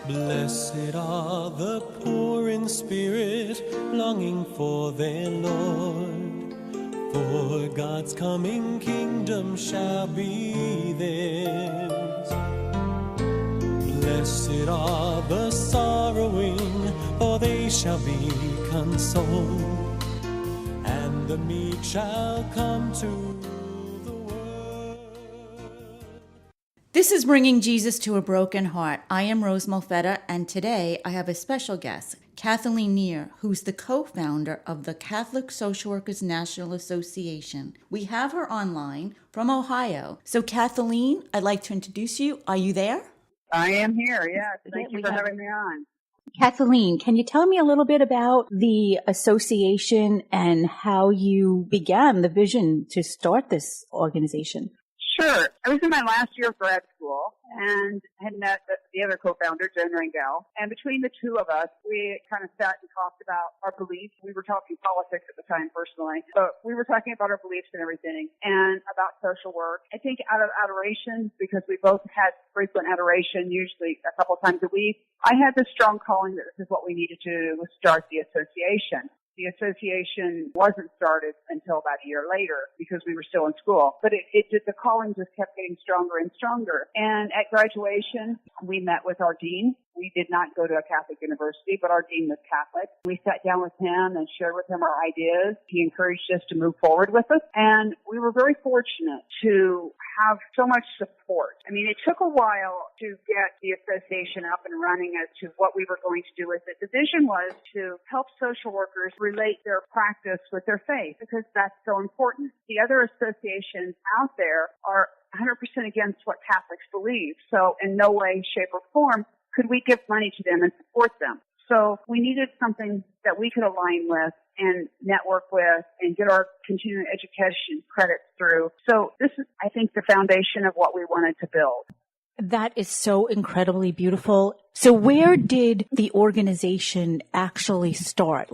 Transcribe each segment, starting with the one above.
Blessed are the poor in spirit, longing for their Lord. For God's coming kingdom shall be theirs. Blessed are the sorrowing, for they shall be consoled. And the meek shall come to This is Bringing Jesus to a Broken Heart. I am Rose Malfetta, and today I have a special guest, Kathleen Neher, who's the co-founder of the Catholic Social Workers National Association. We have her online from Ohio. So Kathleen, I'd like to introduce you. Are you there? I am here, yes. Thank you for having me on. Kathleen, can you tell me a little bit about the association and how you began the vision to start this organization? Sure. I was in my last year of grad school and had met the other co-founder, Jen Rangel. And between the two of us, we kind of sat and talked about our beliefs. We were talking politics at the time personally, but we were talking about our beliefs and everything and about social work. I think out of adoration, because we both had frequent adoration, usually a couple times a week, I had this strong calling that this is what we needed to do was start the association. The association wasn't started until about a year later because we were still in school. But the calling just kept getting stronger and stronger. And at graduation, we met with our dean. We did not go to a Catholic university, but our dean was Catholic. We sat down with him and shared with him our ideas. He encouraged us to move forward with us. And we were very fortunate to have so much support. I mean, it took a while to get the association up and running as to what we were going to do with it. The vision was to help social workers relate their practice with their faith because that's so important. The other associations out there are 100% against what Catholics believe. So in no way, shape, or form could we give money to them and support them. So we needed something that we could align with and network with and get our continuing education credits through. So this is, I think, the foundation of what we wanted to build. That is so incredibly beautiful. So where did the organization actually start?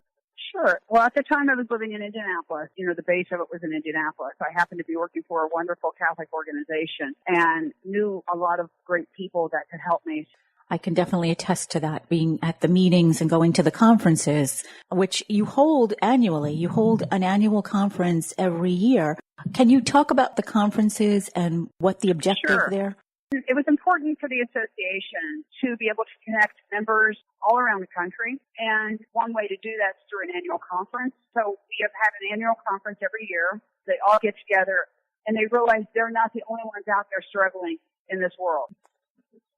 Sure. Well, at the time I was living in Indianapolis. The base of it was in Indianapolis. I happened to be working for a wonderful Catholic organization and knew a lot of great people that could help me. I can definitely attest to that, being at the meetings and going to the conferences, which you hold annually. You hold an annual conference every year. Can you talk about the conferences and what the objective there? It was important for the association to be able to connect members all around the country, and one way to do that is through an annual conference. So we have had an annual conference every year. They all get together, and they realize they're not the only ones out there struggling in this world.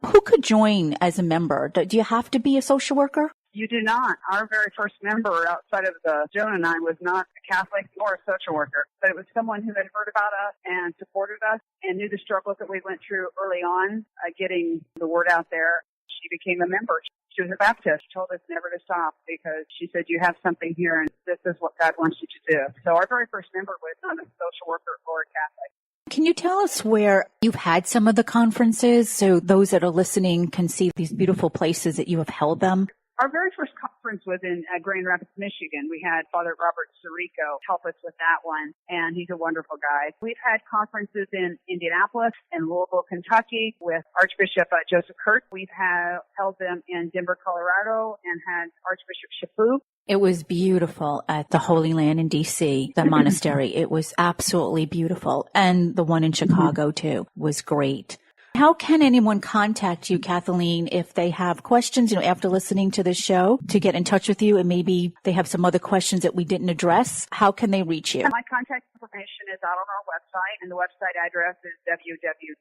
Who could join as a member? Do you have to be a social worker? You do not. Our very first member outside of the CSWNA was not a Catholic or a social worker, but it was someone who had heard about us and supported us and knew the struggles that we went through early on, getting the word out there. She became a member. She was a Baptist. She told us never to stop because she said, you have something here and this is what God wants you to do. So our very first member was not a social worker or a Catholic. Can you tell us where you've had some of the conferences so those that are listening can see these beautiful places that you have held them? Our very first conference was in Grand Rapids, Michigan. We had Father Robert Sirico help us with that one, and he's a wonderful guy. We've had conferences in Indianapolis and Louisville, Kentucky with Archbishop Joseph Kurt. We've held them in Denver, Colorado, and had Archbishop Chaput. It was beautiful at the Holy Land in D.C., the monastery. It was absolutely beautiful. And the one in Chicago, too, was great. How can anyone contact you, Kathleen, if they have questions, after listening to this show, to get in touch with you and maybe they have some other questions that we didn't address? How can they reach you? My contact information is out on our website, and the website address is www.cswna.org,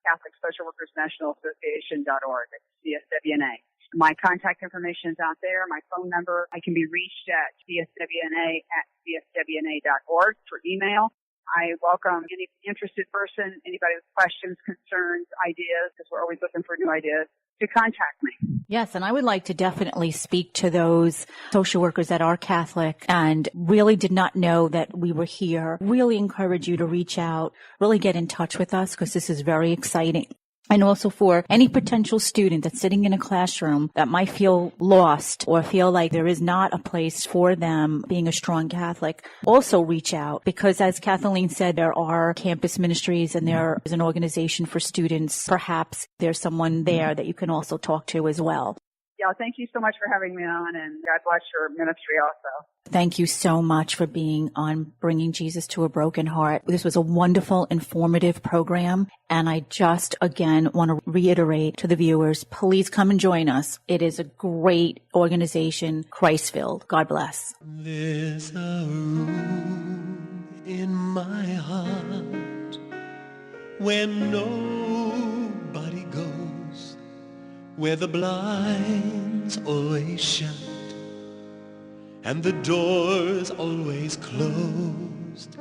Catholic Social Workers National Association.org, CSWNA. My contact information is out there. My phone number, I can be reached at cswna@cswna.org for email. I welcome any interested person, anybody with questions, concerns, ideas, because we're always looking for new ideas, to contact me. Yes, and I would like to definitely speak to those social workers that are Catholic and really did not know that we were here. Really encourage you to reach out, really get in touch with us because this is very exciting. And also for any potential student that's sitting in a classroom that might feel lost or feel like there is not a place for them being a strong Catholic, also reach out, because as Kathleen said, there are campus ministries and there is an organization for students. Perhaps there's someone there that you can also talk to as well. Yeah, thank you so much for having me on, and God bless your ministry also. Thank you so much for being on Bringing Jesus to a Broken Heart. This was a wonderful, informative program, and I just, again, want to reiterate to the viewers, please come and join us. It is a great organization, Christ-filled. God bless. There's a room in my heart where nobody goes, where the blinds always shut and the door's always closed.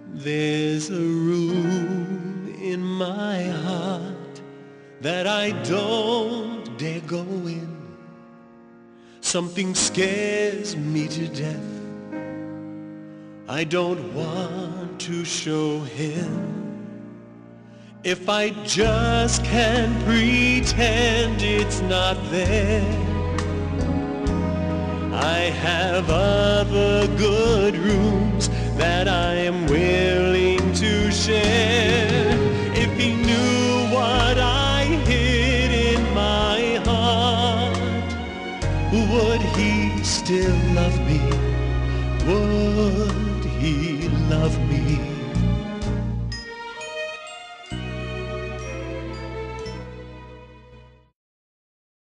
There's a room in my heart that I don't dare go in. Something scares me to death. I don't want to show him. If I just can't pretend it's not there, I have other good rooms that I am willing to share. If he knew what I hid in my heart, would he still love me? Would he love me?